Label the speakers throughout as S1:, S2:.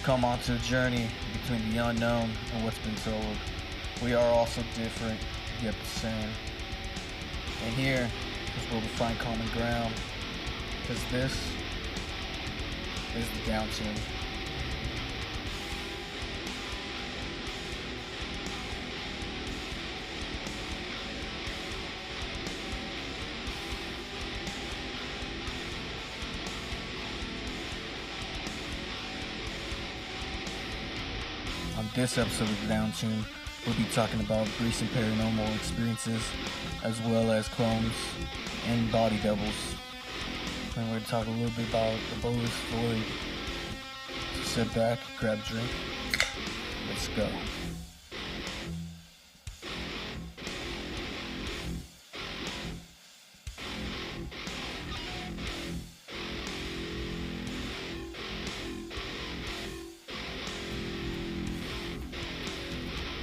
S1: come onto a journey between the unknown and what's been told. We are also different, yet the same. And here is where we find common ground, because this is the Downtuned. On this episode of Downtuned, we'll be talking about recent paranormal experiences, as well as clones and body doubles. And we're going to talk a little bit about the Bo's Void. So sit back, grab a drink, let's go.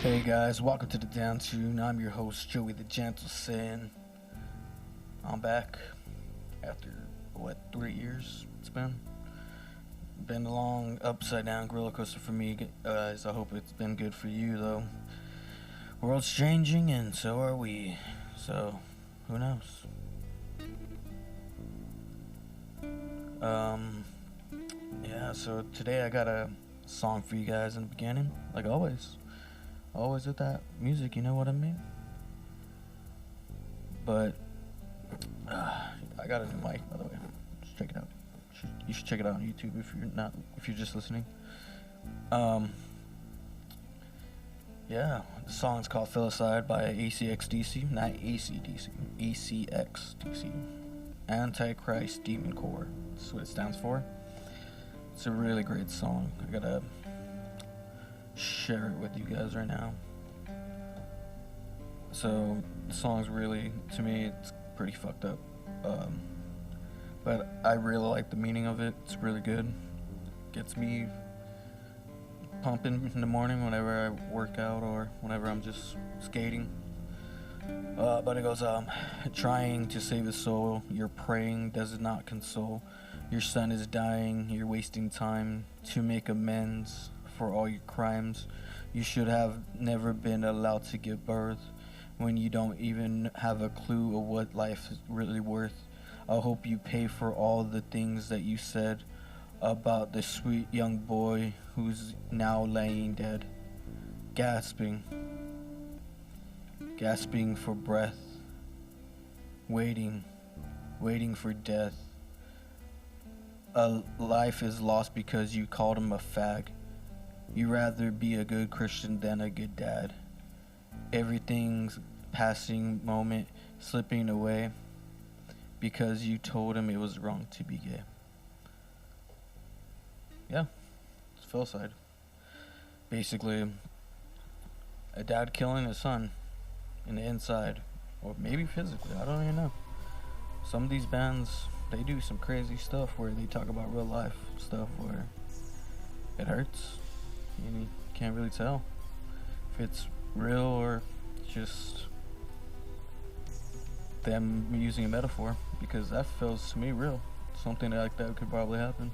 S1: Hey guys, welcome to the Downtuned. I'm your host, Joey the Gentle Sin. I'm back after, 3 years it's been? Been a long upside down roller coaster for me, guys. I hope it's been good for you though. World's changing and so are we, so who knows? Yeah, so today I got a song for you guys in the beginning, like always. Always with that music, you know what I mean? But I got a new mic, by the way. Just check it out. You should check it out on YouTube if you're just listening. Yeah, the song's called Filicide by ACXDC, not ACDC, ACXDC, Antichrist Demon Core. That's what it stands for. It's a really great song. I gotta share it with you guys right now. So the song's really, to me, it's pretty fucked up, but I really like the meaning of it. It's really good. Gets me pumping in the morning whenever I work out or whenever I'm just skating. But it goes, trying to save his soul, your praying does not console. Your son is dying, you're wasting time to make amends for all your crimes. You should have never been allowed to give birth when you don't even have a clue of what life is really worth. I hope you pay for all the things that you said about the sweet young boy who's now laying dead, gasping for breath, waiting for death. A life is lost because you called him a fag. You rather be a good Christian than a good dad. Everything's passing moment slipping away because you told him it was wrong to be gay. Yeah, it's Filicide. Basically, a dad killing his son in the inside, or maybe physically, I don't even know. Some of these bands, they do some crazy stuff where they talk about real life stuff where it hurts. You can't really tell if it's real or just them using a metaphor, because that feels to me real. Something like that could probably happen.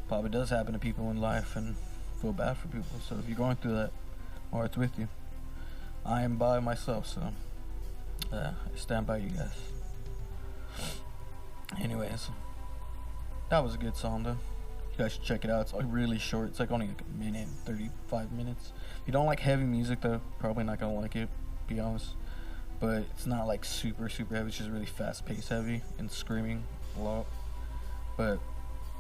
S1: Probably does happen to people in life, and feel bad for people. So if you're going through that, my heart's with you. I am by myself, so I stand by you guys. Anyways, that was a good song though. You guys should check it out. It's like really short. It's like only like a minute, 35 minutes. If you don't like heavy music though, probably not gonna like it, to be honest. But it's not like super heavy. It's just really fast paced heavy and screaming a lot. But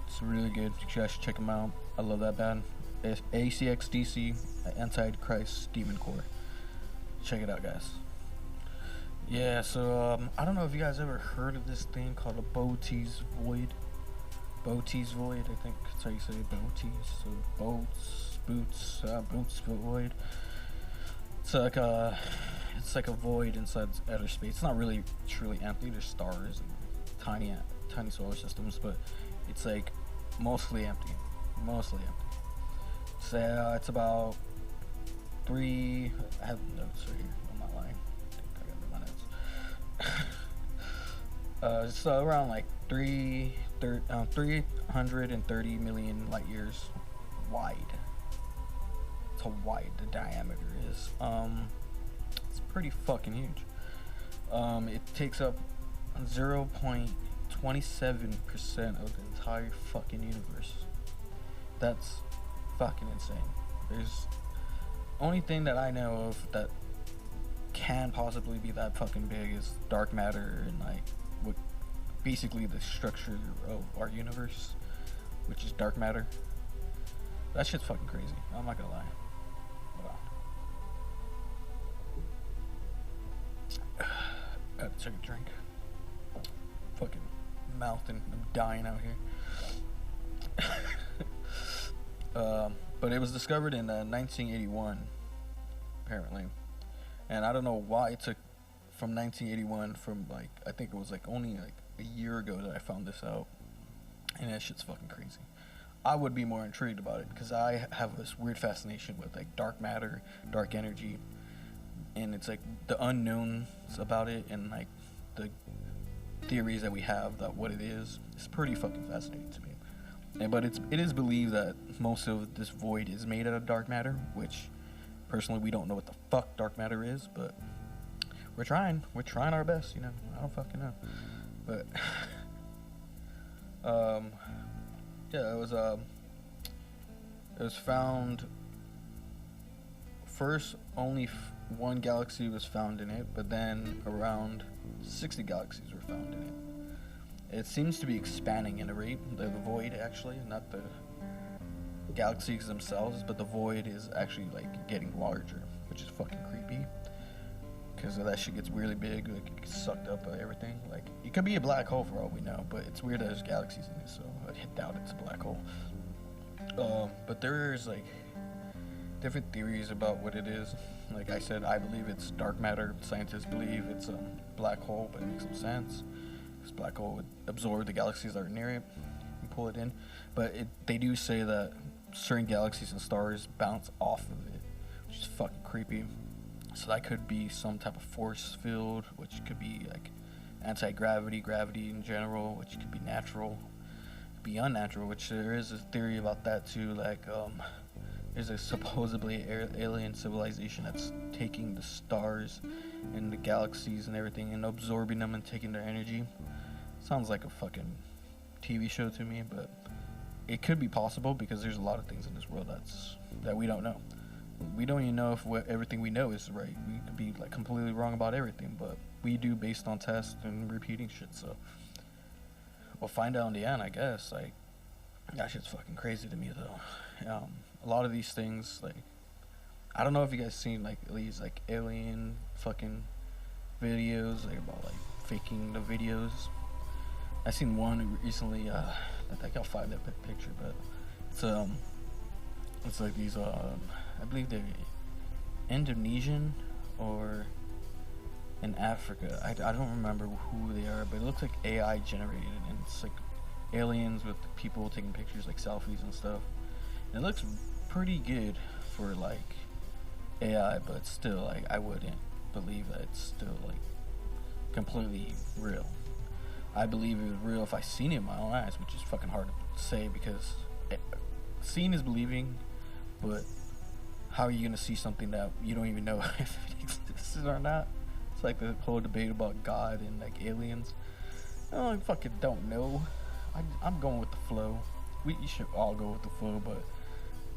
S1: it's really good. You guys should check them out. I love that band. It's ACXDC, Antichrist Demon Core. Check it out, guys. Yeah, so I don't know if you guys ever heard of this thing called a Bo's Void. Bo's Void, I think that's how you say it. Bo's. So boots void. It's like a void inside outer space. It's not really truly empty. There's stars and tiny solar systems, but it's like mostly empty. So it's about I have notes right here. I'm not lying. I got my notes. It's around like 330 million light years wide. That's how wide the diameter is. It's pretty fucking huge. It takes up 0.27% of the entire fucking universe. That's fucking insane. There's only thing that I know of that can possibly be that fucking big is dark matter and like what basically the structure of our universe, which is dark matter. That shit's fucking crazy. I'm not gonna lie. I have to take a drink. Fucking mouthing. I'm dying out here. But it was discovered in 1981, apparently. And I don't know why it took from 1981 from like, I think it was like only like a year ago that I found this out. And that shit's fucking crazy. I would be more intrigued about it because I have this weird fascination with like dark matter, dark energy. And it's like the unknowns about it and like the theories that we have that what it is. It's pretty fucking fascinating to me. But it is believed that most of this void is made out of dark matter, which personally we don't know what the fuck dark matter is, but we're trying our best, you know. I don't fucking know, but yeah, it was found first. Only one galaxy was found in it, but then around 60 galaxies were found in it. It seems to be expanding in a rate, the void actually, not the galaxies themselves, but the void is actually like getting larger, which is fucking creepy. Because that shit gets really big, like it gets sucked up by everything. Like it could be a black hole for all we know, but it's weird that there's galaxies in it, so I doubt it's a black hole. But there's like different theories about what it is. Like I said, I believe it's dark matter. Scientists believe it's a black hole, but it makes no sense. This black hole would absorb the galaxies that are near it and pull it in. But they do say that certain galaxies and stars bounce off of it, which is fucking creepy. So that could be some type of force field, which could be like anti-gravity, gravity in general, which could be natural, be unnatural, which there is a theory about that too. Like there's a supposedly alien civilization that's taking the stars and the galaxies and everything and absorbing them and taking their energy. Sounds like a fucking TV show to me, but it could be possible because there's a lot of things in this world that we don't know. We don't even know if everything we know is right. We could be like completely wrong about everything, but we do based on tests and repeating shit. So we'll find out in the end, I guess. Like that shit's fucking crazy to me though. A lot of these things, like I don't know if you guys seen like these like alien fucking videos, like about like faking the videos. I seen one recently. I think I'll find that picture, but it's like these I believe they're Indonesian or in Africa. I don't remember who they are, but it looks like AI generated, and it's like aliens with people taking pictures, like selfies and stuff. And it looks pretty good for like AI, but still, like I wouldn't believe that it's still like completely real. I believe it was real if I seen it in my own eyes, which is fucking hard to say because seeing is believing, but how are you gonna see something that you don't even know if it exists or not? It's like the whole debate about God and like aliens. I fucking don't know. I'm going with the flow. We should all go with the flow, but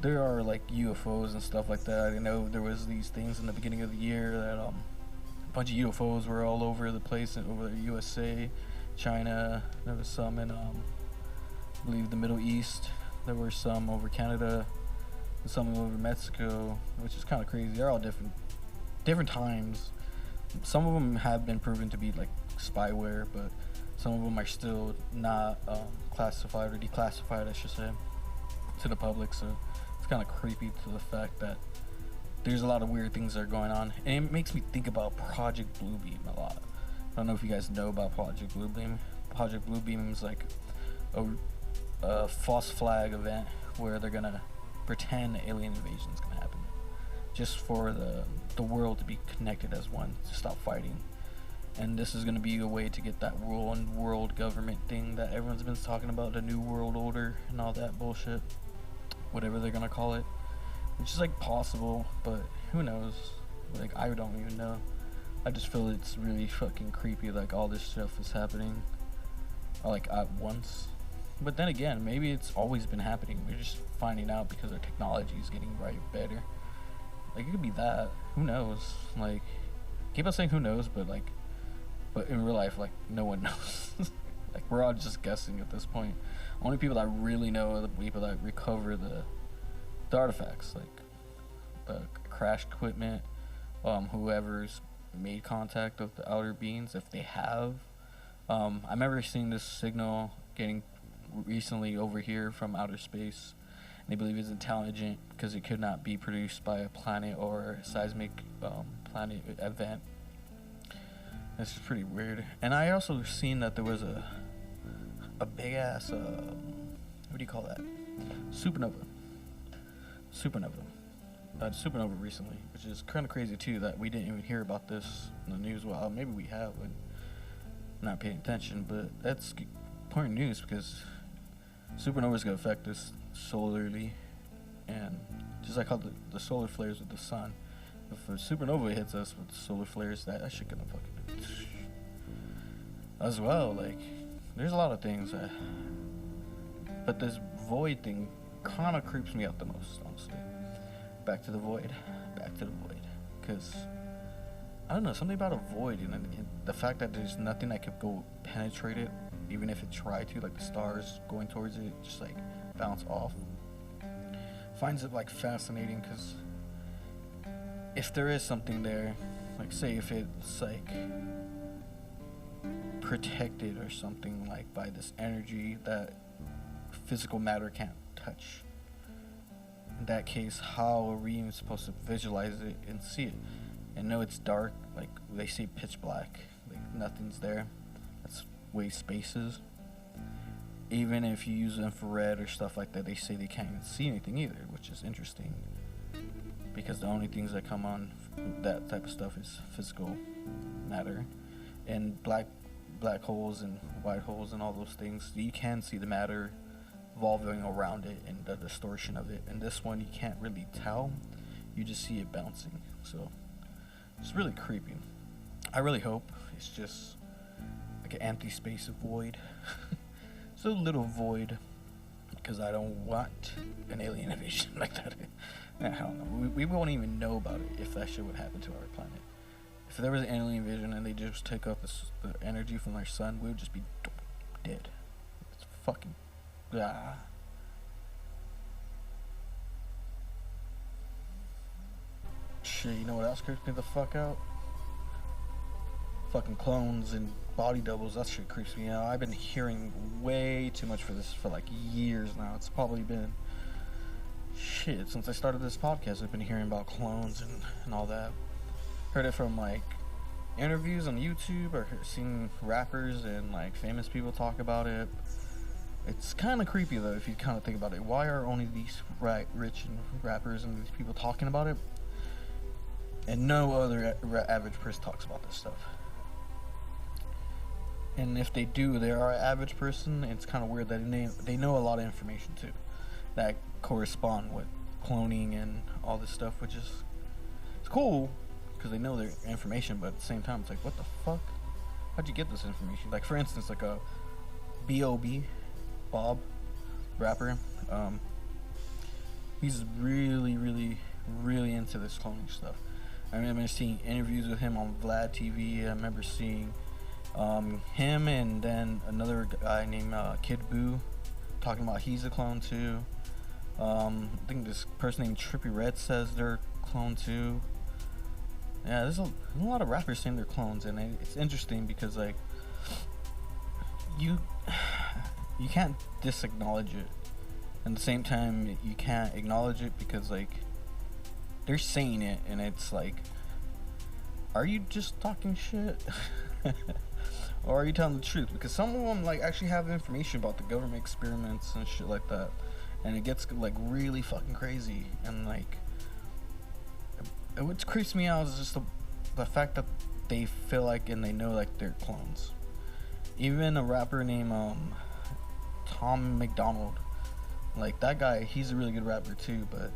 S1: there are like UFOs and stuff like that. I know there was these things in the beginning of the year that a bunch of UFOs were all over the place, over the USA, China. There was some in I believe the Middle East. There were some over Canada, some over Mexico, which is kind of crazy. They're all different times. Some of them have been proven to be like spyware, but some of them are still not classified or declassified, I should say, to the public. So it's kind of creepy to the fact that there's a lot of weird things that are going on, and it makes me think about Project Bluebeam a lot. I don't know if you guys know about Project Bluebeam. Project Bluebeam is like a false flag event where they're gonna pretend alien invasion is gonna happen, just for the world to be connected as one, to stop fighting. And this is gonna be a way to get that world government thing that everyone's been talking about, the new world order and all that bullshit. whatever they're gonna call it, which is like possible, but who knows? Like, I don't even know. I just feel it's really fucking creepy, like all this stuff is happening like at once. But then again, maybe it's always been happening. We're just finding out because our technology is getting better. Like, it could be that. Who knows? Like, keep on saying who knows, but in real life, like, no one knows. Like, we're all just guessing at this point. Only people that really know are the people that recover the artifacts, like the crashed equipment, whoever's made contact with the outer beings, if they have. I remember seeing this signal getting recently over here from outer space. They believe it's intelligent because it could not be produced by a planet or a seismic planet event. It's pretty weird. And I also seen that there was a big ass what do you call that? Supernova recently, which is kind of crazy too that we didn't even hear about this in the news. Well, maybe we have and not paying attention, but that's important news because supernovas can affect us solarly, and just like how the solar flares with the sun, if a supernova hits us with solar flares, that shit gonna fucking as well. Like, there's a lot of things but this void thing kind of creeps me out the most, honestly. Back to the void, because I don't know, something about a void and the fact that there's nothing that could go penetrate it, even if it tried to, like the stars going towards it, just like bounce off. Finds it like fascinating, because if there is something there, like say if it's like protected or something, like by this energy that physical matter can't touch, in that case, how are we even supposed to visualize it and see it and know it's dark? Like, they say pitch black, like nothing's there. That's way space is. Even if you use infrared or stuff like that, they say they can't even see anything either, which is interesting, because the only things that come on that type of stuff is physical matter. And black holes and white holes and all those things, you can see the matter revolving around it and the distortion of it. And this one, you can't really tell, you just see it bouncing. So it's really creepy. I really hope it's just like an empty space of void. It's a little void, because I don't want an alien invasion like that. I don't know. We won't even know about it if that shit would happen to our planet. If there was an alien invasion and they just take up the energy from our sun, we would just be dead. It's fucking shit. You know what else creeps me the fuck out? Fucking clones and body doubles. That shit creeps me out. I've been hearing way too much for this for like years now. It's probably been shit since I started this podcast. I've been hearing about clones and all that. Heard it from like interviews on YouTube, or seen rappers and like famous people talk about it. It's kind of creepy though if you kind of think about it. Why are only these rich and rappers and these people talking about it, and no other average person talks about this stuff? And if they do, they are an average person. It's kind of weird that they know a lot of information too that correspond with cloning and all this stuff, which is, it's cool because they know their information, but at the same time it's like, what the fuck? How'd you get this information? Like, for instance, like a B.O.B. Bob, rapper, he's really into this cloning stuff. I remember seeing interviews with him on Vlad TV. I remember seeing him and then another guy named Kid Boo talking about he's a clone too. I think this person named Trippie Redd says they're clone too. Yeah, there's a lot of rappers saying they're clones, and it's interesting because like you can't disacknowledge it. At the same time, you can't acknowledge it because like they're saying it, and it's like, are you just talking shit? Or are you telling the truth? Because some of them like actually have information about the government experiments and shit like that, and it gets like really fucking crazy. And like, what creeps me out is just the fact that they feel like and they know like they're clones. Even a rapper named Tom McDonald Like that guy, he's a really good rapper too, but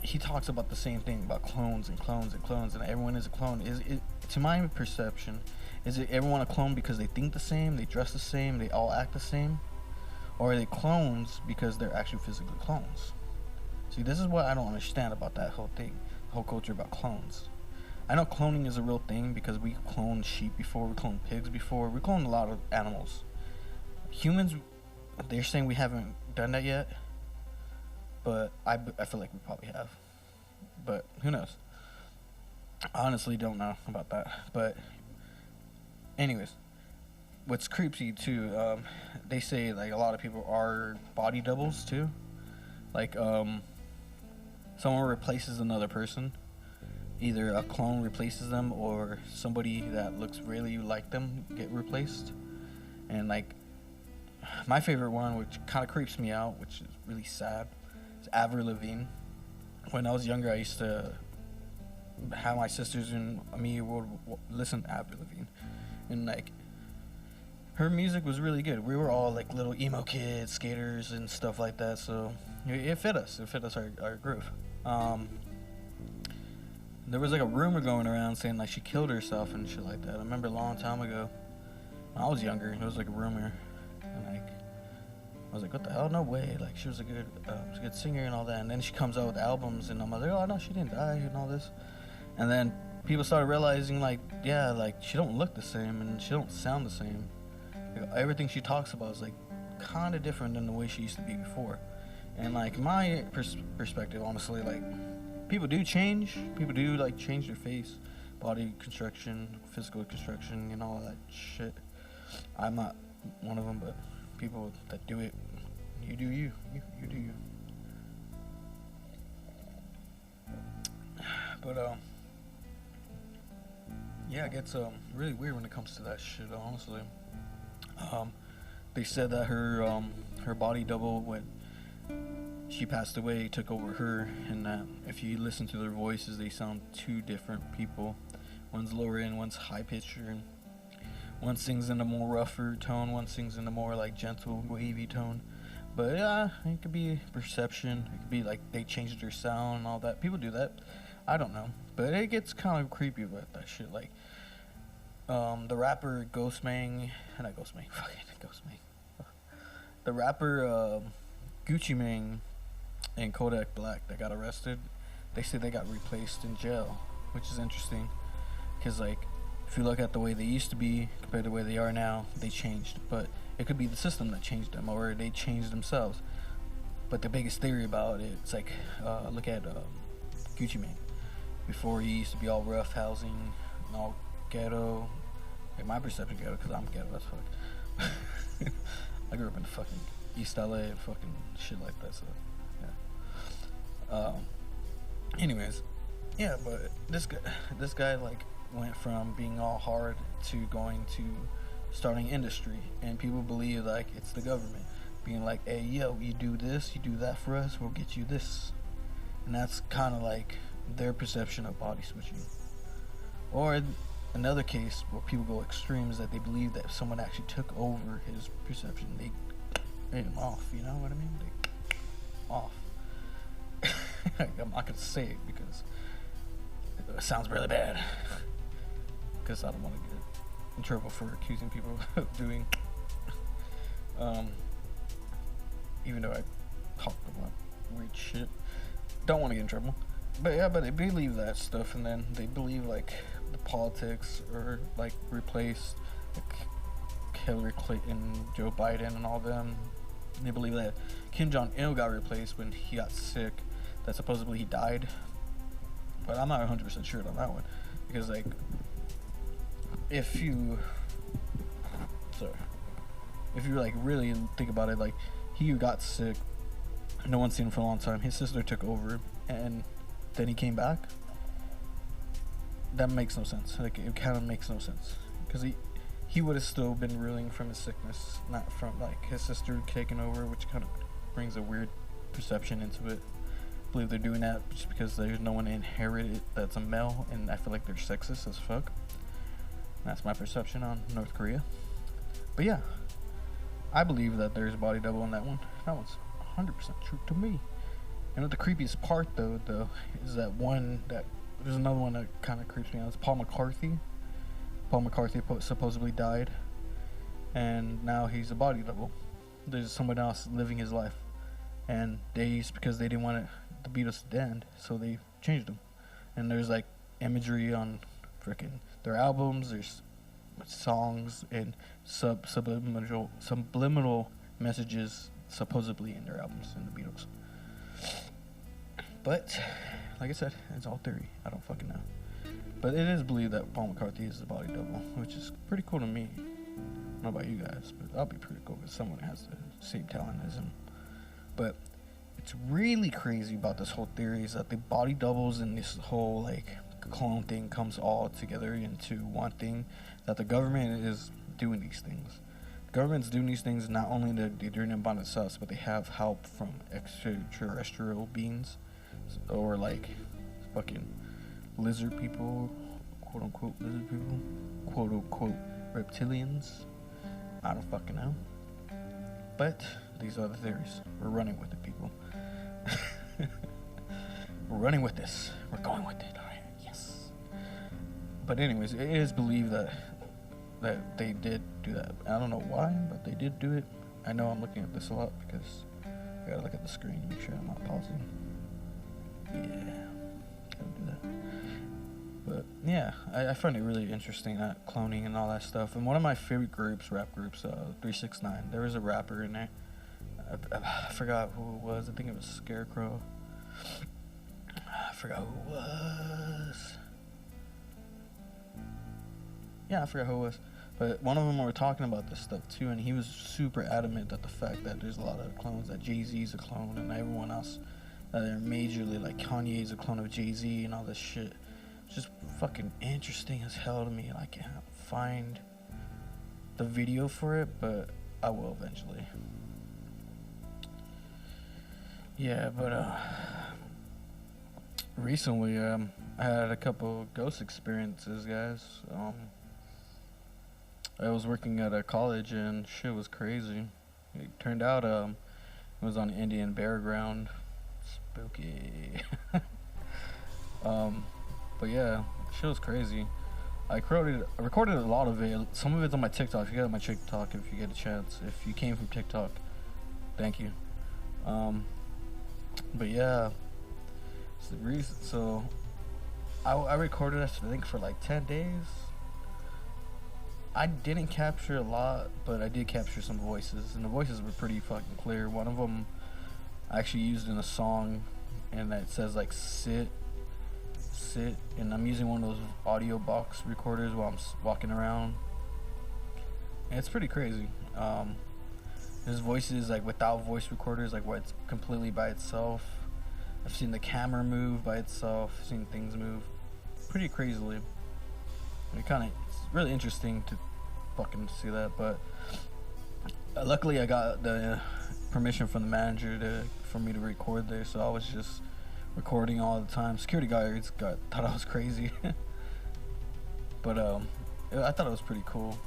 S1: he talks about the same thing about clones and clones and clones, and everyone is a clone. Is it, to my perception, is it everyone a clone because they think the same, they dress the same, they all act the same, or are they clones because they're actually physically clones? See, this is what I don't understand about that whole thing, the whole culture about clones. I know cloning is a real thing because we cloned sheep before, we cloned pigs before, we cloned a lot of animals. Humans, they're saying we haven't done that yet, but I feel like we probably have. But who knows? I honestly don't know about that. But anyways, what's creepy too, they say like a lot of people are body doubles too. Like someone replaces another person. Either a clone replaces them or somebody that looks really like them get replaced. And like my favorite one, which kind of creeps me out, which is really sad, is Avril Lavigne. When I was younger, I used to have my sisters and me would listen to Avril Lavigne, and like her music was really good. We were all like little emo kids, skaters and stuff like that, so it fit us. It fit us our groove. There was like a rumor going around saying like she killed herself and shit like that. I remember a long time ago when I was younger, it was like a rumor, and like I was like, what the hell? No way. Like she was a good singer and all that. And then she comes out with albums, and I'm like, oh no, she didn't die and all this. And then people started realizing like, yeah, like she don't look the same and she don't sound the same. Like, everything she talks about is like kind of different than the way she used to be before. And like my perspective, honestly, like people do change. People do like change their face, body construction, physical construction, and all that shit. I'm not one of them, but people that do it, you do you do you. But yeah, it gets really weird when it comes to that shit, honestly. They said that her body double when she passed away took over her, and that if you listen to their voices, they sound two different people. One's lower end, one's high pitched, and one sings in a more rougher tone, one sings in a more like gentle, wavy tone. But yeah, it could be perception. It could be like they changed their sound and all that. People do that. I don't know, but it gets kind of creepy with that shit. Like the rapper Ghostmang, not Ghostmang, fucking Ghostmang. The rapper Gucci Mane and Kodak Black that got arrested, they say they got replaced in jail, which is interesting, because like if you look at the way they used to be compared to the way they are now, they changed. But it could be the system that changed them, or they changed themselves. But the biggest theory about it, it's like look at Gucci Mane. Before, he used to be all rough housing and all ghetto. In my perception, ghetto, because I'm ghetto as fuck. I grew up in fucking East LA and fucking shit like that, so yeah. Anyways, yeah, but this guy like went from being all hard to going to starting industry, and people believe like it's the government being like, hey yo, you do this, you do that for us, we'll get you this. And that's kind of like their perception of body switching. Or another case where people go extreme is that they believe that if someone actually took over his perception, they made him off, you know what I mean? They off. I'm not gonna say it because it sounds really bad, because I don't want to get in trouble for accusing people of doing even though I talk about weird shit, don't want to get in trouble. But yeah, but they believe that stuff, and then they believe like the politics are like replaced, like Hillary Clinton, Joe Biden, and all them. They believe that Kim Jong-il got replaced when he got sick, that supposedly he died. But I'm not 100% sure on that one, because like if you like really think about it, like he got sick, no one's seen him for a long time, his sister took over, and then he came back. That makes no sense. Like it kind of makes no sense, because he would have still been ruling from his sickness, not from like his sister taking over, which kind of brings a weird perception into it. I believe they're doing that just because there's no one inherited that's a male, and I feel like they're sexist as fuck. That's my perception on North Korea. But yeah, I believe that there's a body double in that one. That one's 100% true to me. And the creepiest part though, is that one that there's another one that kind of creeps me out. It's Paul McCarthy. Paul McCarthy supposedly died, and now he's a body double. There's someone else living his life, and because they didn't want the Beatles to end, so they changed them. And there's like imagery on freaking their albums. There's songs and subliminal messages supposedly in their albums in the Beatles. But like I said, it's all theory. I don't fucking know. But it is believed that Paul McCarthy is the body double, which is pretty cool to me. I don't know about you guys, but that'll be pretty cool because someone has the same talent as him. But it's really crazy about this whole theory is that the body doubles and this whole like clone thing comes all together into one thing. That the government is doing these things. The government's doing these things not only they're doing them by themselves, but they have help from extraterrestrial beings or like fucking lizard people, quote unquote lizard people, quote unquote reptilians. I don't fucking know. But these are the theories. We're running with it, people. We're running with this. We're going with it. Alright, yes. But anyways, it is believed that they did do that. I don't know why, but they did do it. I know I'm looking at this a lot because I gotta look at the screen to make sure I'm not pausing. Yeah, gotta do that. But yeah, I find it really interesting that cloning and all that stuff. And one of my favorite groups, rap groups, 369. There was a rapper in there. I forgot who it was. I think it was Scarecrow. I forgot who it was. Yeah, I forgot who it was. But one of them were talking about this stuff too, and he was super adamant that the fact that there's a lot of clones, that Jay-Z's a clone, and everyone else that they're majorly like Kanye's a clone of Jay-Z and all this shit. It's just fucking interesting as hell to me, and I can't find the video for it, but I will eventually. Yeah, but recently I had a couple ghost experiences, guys. I was working at a college and shit was crazy. It turned out it was on Indian Bear Ground. Spooky. But yeah, shit was crazy. I recorded a lot of it. Some of it's on my TikTok. If you get on my TikTok, if you get a chance. If you came from TikTok, thank you. But yeah, it's the reason. So I recorded it, I think, for like 10 days. I didn't capture a lot, but I did capture some voices, and the voices were pretty fucking clear. One of them I actually used in a song, and it says like sit, and I'm using one of those audio box recorders while I'm walking around, and it's pretty crazy. There's voices like without voice recorders, like where it's completely by itself. I've seen the camera move by itself, seen things move pretty crazily. It's really interesting to fucking see that, but luckily I got the permission from the manager for me to record there, so I was just recording all the time. Security guards thought I was crazy. But I thought it was pretty cool.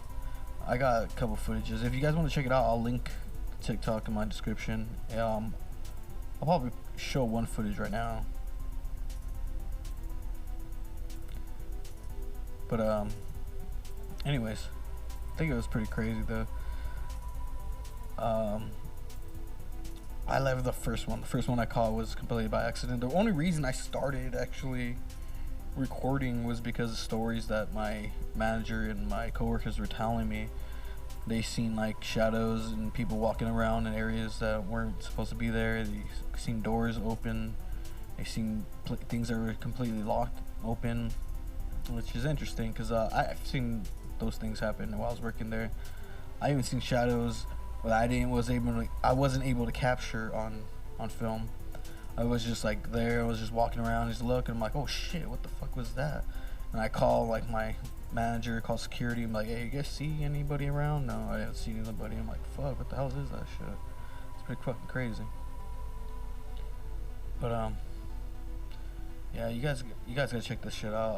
S1: I got a couple footages. If you guys want to check it out, I'll link TikTok in my description. I'll probably show one footage right now. But anyways, I think it was pretty crazy though. I left the first one. The first one I caught was completely by accident. The only reason I started actually recording was because of stories that my manager and my coworkers were telling me. They seen like shadows and people walking around in areas that weren't supposed to be there. They seen doors open. They seen things that were completely locked open, which is interesting because I've seen those things happen while I was working there. I even seen shadows that I wasn't able to capture on film. I was just like there. I was just walking around, just looking. I'm like, oh shit, what the fuck was that? And I call like my manager, call security. I'm like, hey, you guys see anybody around? No, I didn't see anybody. I'm like, fuck, what the hell is that shit? It's pretty fucking crazy. But yeah, you guys gotta check this shit out.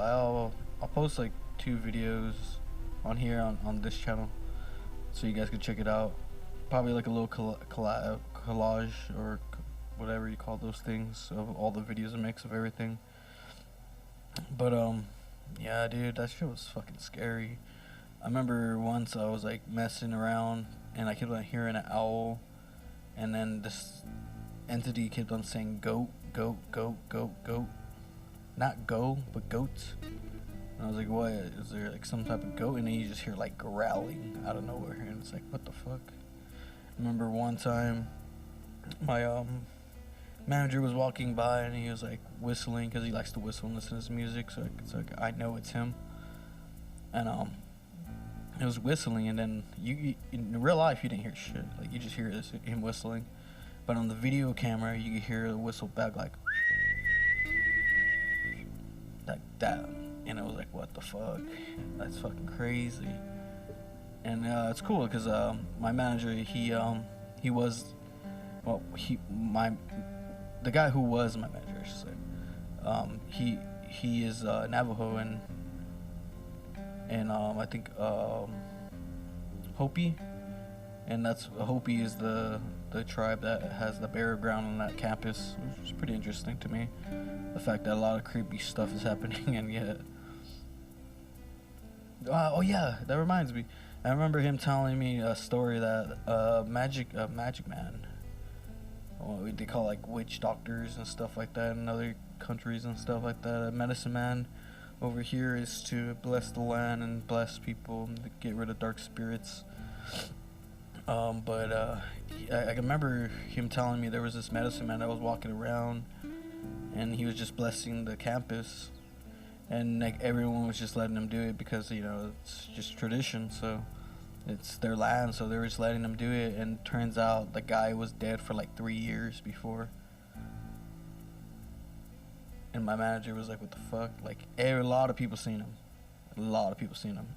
S1: I'll post like 2 videos on here on this channel, so you guys can check it out. Probably like a little collage or whatever you call those things of all the videos it makes of everything. But yeah, dude, that shit was fucking scary. I remember once I was like messing around and I kept on hearing an owl, and then this entity kept on saying goat, goat, goat, goat, goat. Not go, but goats. And I was like, what? Is there like some type of goat? And then you just hear like growling out of nowhere, and it's like, what the fuck? I remember one time my manager was walking by and he was like whistling because he likes to whistle and listen to his music, so it's like I know it's him. And it was whistling, and then you in real life you didn't hear shit, like you just hear him whistling, but on the video camera you could hear the whistle back like that, and it was like, what the fuck? That's fucking crazy. And it's cool because my manager, he was, well, the guy who was my manager, I should say, he is Navajo, and I think Hopi, and that's Hopi is the tribe that has the burial ground on that campus, which is pretty interesting to me. The fact that a lot of creepy stuff is happening, and yet, oh yeah, that reminds me. I remember him telling me a story that magic man, what they call like witch doctors and stuff like that in other countries and stuff like that. A medicine man over here is to bless the land and bless people and to get rid of dark spirits. But I remember him telling me there was this medicine man that was walking around, and he was just blessing the campus, and like everyone was just letting him do it because, you know, it's just tradition, so it's their land, so they were just letting him do it. And turns out the guy was dead for like 3 years before, and my manager was like, what the fuck? Like a lot of people seen him,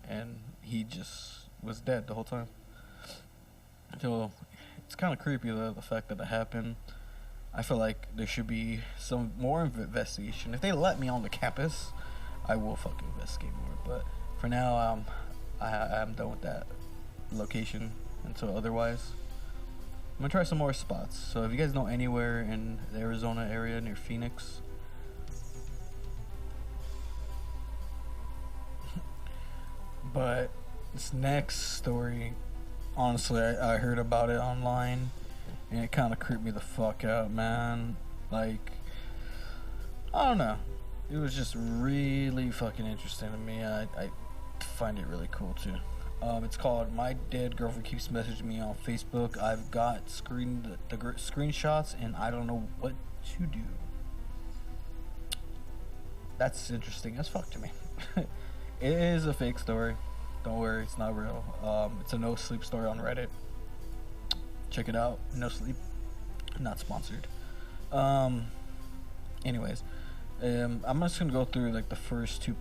S1: and he just was dead the whole time. So it's kind of creepy though, the fact that it happened. I feel like there should be some more investigation. If they let me on the campus, I will fucking investigate more. But for now, I'm done with that location until otherwise. I'm gonna try some more spots. So if you guys know anywhere in the Arizona area near Phoenix, but this next story, honestly, I heard about it online, and it kind of creeped me the fuck out, man. Like, I don't know. It was just really fucking interesting to me. I find it really cool too. It's called "My Dead Girlfriend Keeps Messaging Me on Facebook. I've got the screenshots, and I don't know what to do." That's interesting as fuck to me. It is a fake story. Don't worry, it's not real. It's a no sleep story on Reddit. Check it out. No sleep. Not sponsored. Anyways, I'm just gonna go through like the first two,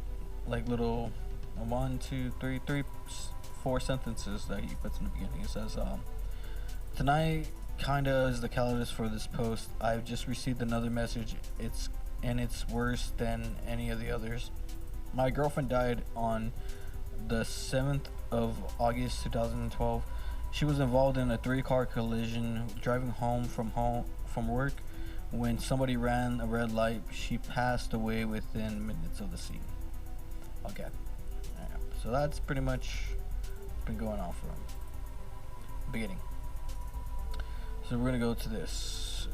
S1: like little 1, 2, 3, 4 sentences that he puts in the beginning. It says, "Tonight kinda is the catalyst for this post. I've just received another message. It's worse than any of the others. My girlfriend died on the 7th of August 2012. She was involved in a 3-car collision driving home from work. When somebody ran a red light, she passed away within minutes of the scene." Okay. Yeah. So that's pretty much been going on from the beginning. So we're gonna go to this.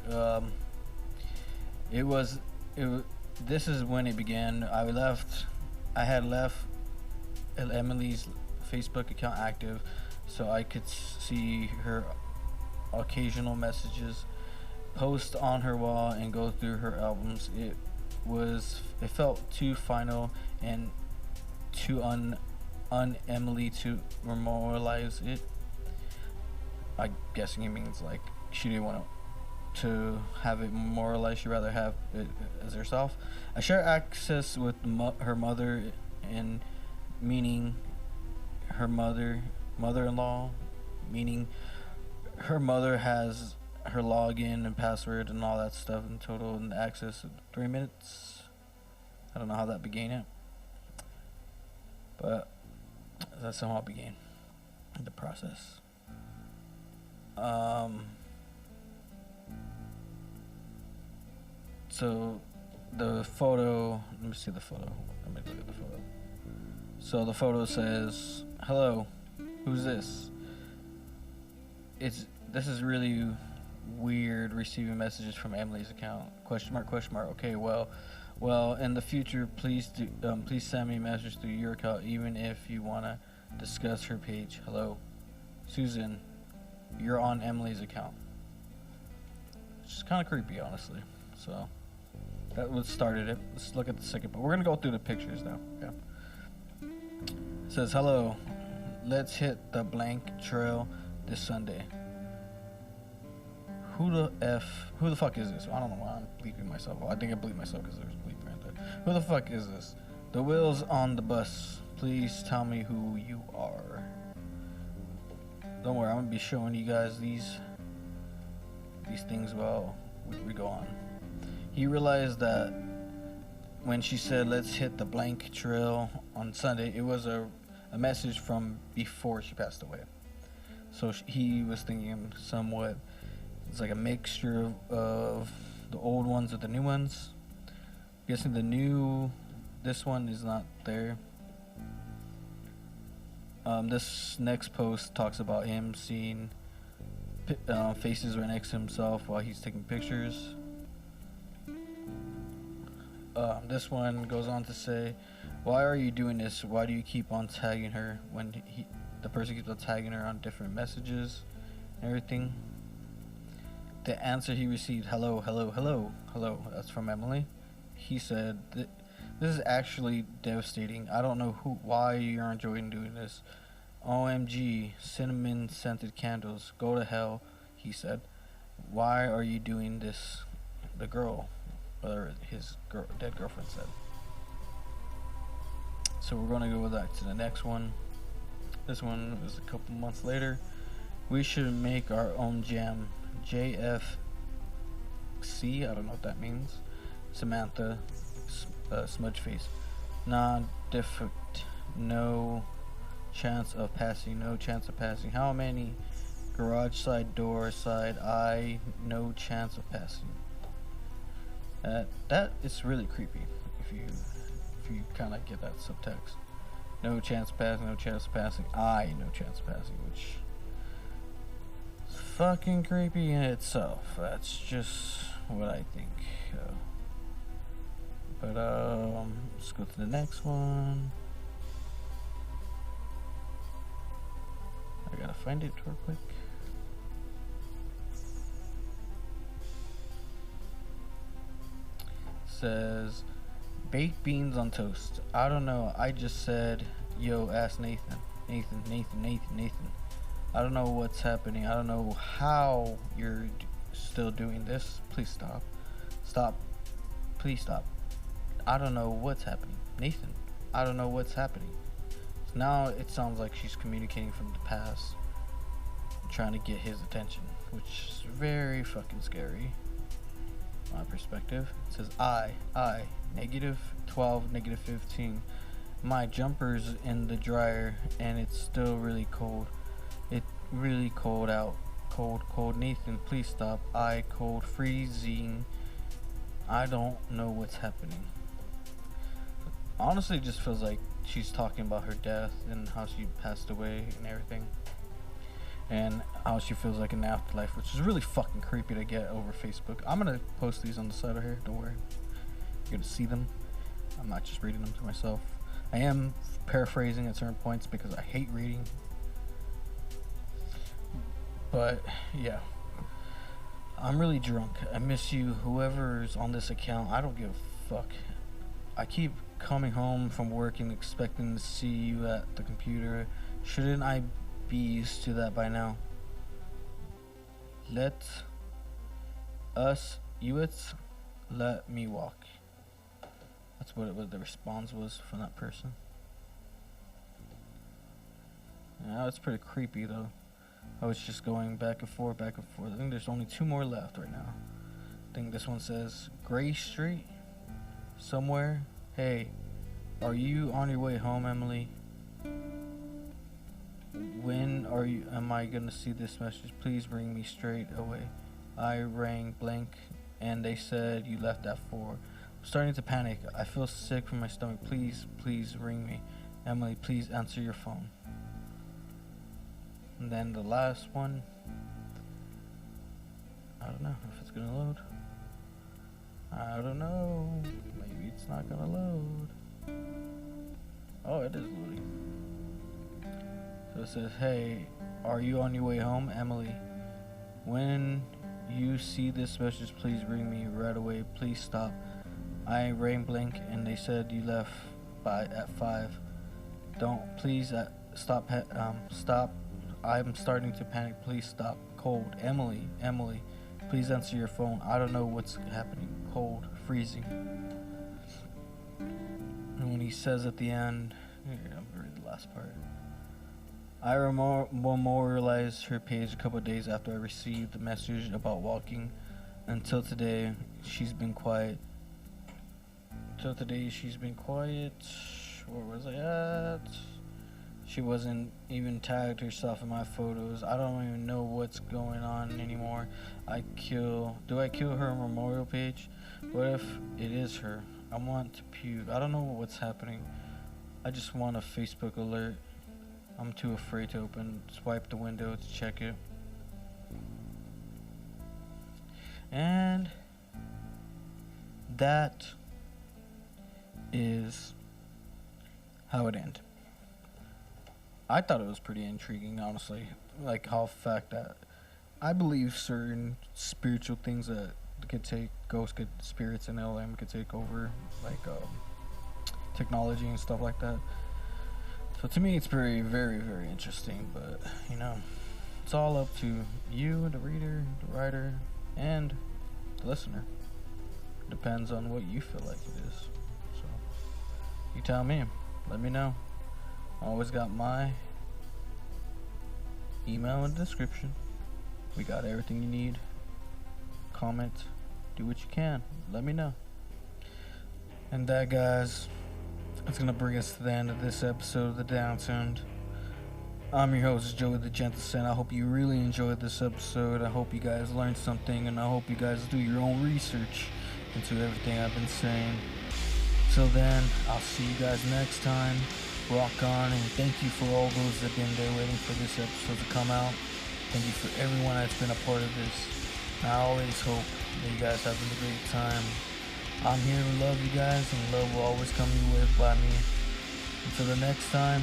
S1: This is when it began. I had left Emily's Facebook account active so I could see her occasional messages, post on her wall, and go through her albums. It felt too final and too un-Emily to memorialize it. I'm guessing he means like she didn't want to have it memorialized. She'd rather have it as herself. I share access with her mother, and meaning her mother-in-law, meaning her mother has her login and password and all that stuff in total, and access in 3 minutes. I don't know how that began it, but that somehow began the process. So the photo. Let me see the photo. Let me look at the photo. So the photo says, "Hello, who's this? This is really weird receiving messages from Emily's account. Question mark, question mark. Okay, well, in the future, please send me a message through your account, even if you wanna discuss her page. Hello, Susan, you're on Emily's account." Which is kind of creepy, honestly. So that what started it. Let's look at the second. But we're gonna go through the pictures now. Yeah. It says, "Hello, let's hit the blank trail this Sunday." Who the fuck is this? I don't know why I'm bleeping myself. Well, I think I bleeped myself because there's bleep right there. Who the fuck is this? The wheels on the bus. Please tell me who you are. Don't worry, I'm gonna be showing you guys these things while we go on. He realized that when she said, "Let's hit the blank trail on Sunday," it was a message from before she passed away. So he was thinking somewhat, it's like a mixture of the old ones with the new ones. I'm guessing this one is not there. This next post talks about him seeing faces right next to himself while he's taking pictures. This one goes on to say, "Why are you doing this? Why do you keep on tagging her when the person keeps on tagging her on different messages and everything?" The answer he received, "Hello, hello, hello, hello." That's from Emily. He said, "This is actually devastating. I don't know why you're enjoying doing this. OMG, cinnamon scented candles. Go to hell," he said. "Why are you doing this?" The girl, or his dead girlfriend, said. So we're gonna go back to the next one. This one was a couple months later. "We should make our own jam. JFC," I don't know what that means. Samantha, smudge face. "Nah, different. No chance of passing. No chance of passing. How many? Garage side, door side. No chance of passing." That is really creepy if you kind of get that subtext. No chance of passing. No chance of passing. No chance of passing, which is fucking creepy in itself. That's just what I think. But let's go to the next one. I gotta find it real quick. Says, "Baked beans on toast. I don't know. I just said, yo, ask Nathan. Nathan. I don't know what's happening. I don't know how you're still doing this. Please stop. Please stop. I don't know what's happening. Nathan, I don't know what's happening." So now it sounds like she's communicating from the past, trying to get his attention, which is very fucking scary. My perspective. It says, I, -12, -15. My jumper's in the dryer and it's still really cold. It really cold out. Cold. Nathan, please stop. Cold, freezing. I don't know what's happening. Honestly, it just feels like she's talking about her death and how she passed away and everything. And how she feels like in the afterlife, which is really fucking creepy to get over Facebook. I'm gonna post these on the side of here, don't worry. You're gonna see them. I'm not just reading them to myself. I am paraphrasing at certain points because I hate reading. But yeah, I'm really drunk. I miss you, whoever's on this account. I don't give a fuck. I keep coming home from work and expecting to see you at the computer. Shouldn't I be used to that by now? Let me walk. That's what the response was from that person. Yeah, it's pretty creepy though. I was just going back and forth. I think there's only 2 more left right now. I think this one says Gray Street somewhere. Hey, are you on your way home, Emily? When am I gonna see this message? Please bring me straight away. I rang blank and they said you left at 4. I'm starting to panic. I feel sick from my stomach. Please, please ring me. Emily, please answer your phone. And then the last one, I don't know if it's gonna load. I don't know. Maybe it's not gonna load. Oh, it is loading. So it says, hey, are you on your way home? Emily, when you see this message, please ring me right away. Please stop. I rang Blink and they said you left at 5. Don't, please stop. Stop. I'm starting to panic. Please stop. Cold. Emily, please answer your phone. I don't know what's happening. Cold. Freezing. And when he says at the end, here, I'm gonna read the last part. I memorialized her page a couple of days after I received the message about walking. Until today, she's been quiet. Where was I at? She wasn't even tagged herself in my photos. I don't even know what's going on anymore. Do I kill her memorial page? What if it is her? I want to puke. I don't know what's happening. I just want a Facebook alert. I'm too afraid to swipe the window to check it. And that is how it ended. I thought it was pretty intriguing, honestly. Like how fact that I believe certain spiritual things that spirits in LM could take over, like technology and stuff like that. So to me, it's very, very, very interesting. But it's all up to you, the reader, the writer, and the listener. Depends on what you feel like it is. So you tell me. Let me know. Always got my email in the description. We got everything you need. Comment. Do what you can. Let me know. And that, guys, it's gonna bring us to the end of this episode of the Downtuned. I'm your host, Joey the Gentle Saint. I hope you really enjoyed this episode. I hope you guys learned something, and I hope you guys do your own research into everything I've been saying. Till then, I'll see you guys next time. Rock on, and thank you for all those that have been there waiting for this episode to come out. Thank you for everyone that's been a part of this. I always hope that you guys having a great time. I'm here to love you guys, and love will always come your way by me. Until the next time,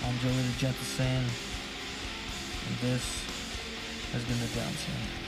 S1: I'm Joey the Gentle Saint, and this has been the Downtuned.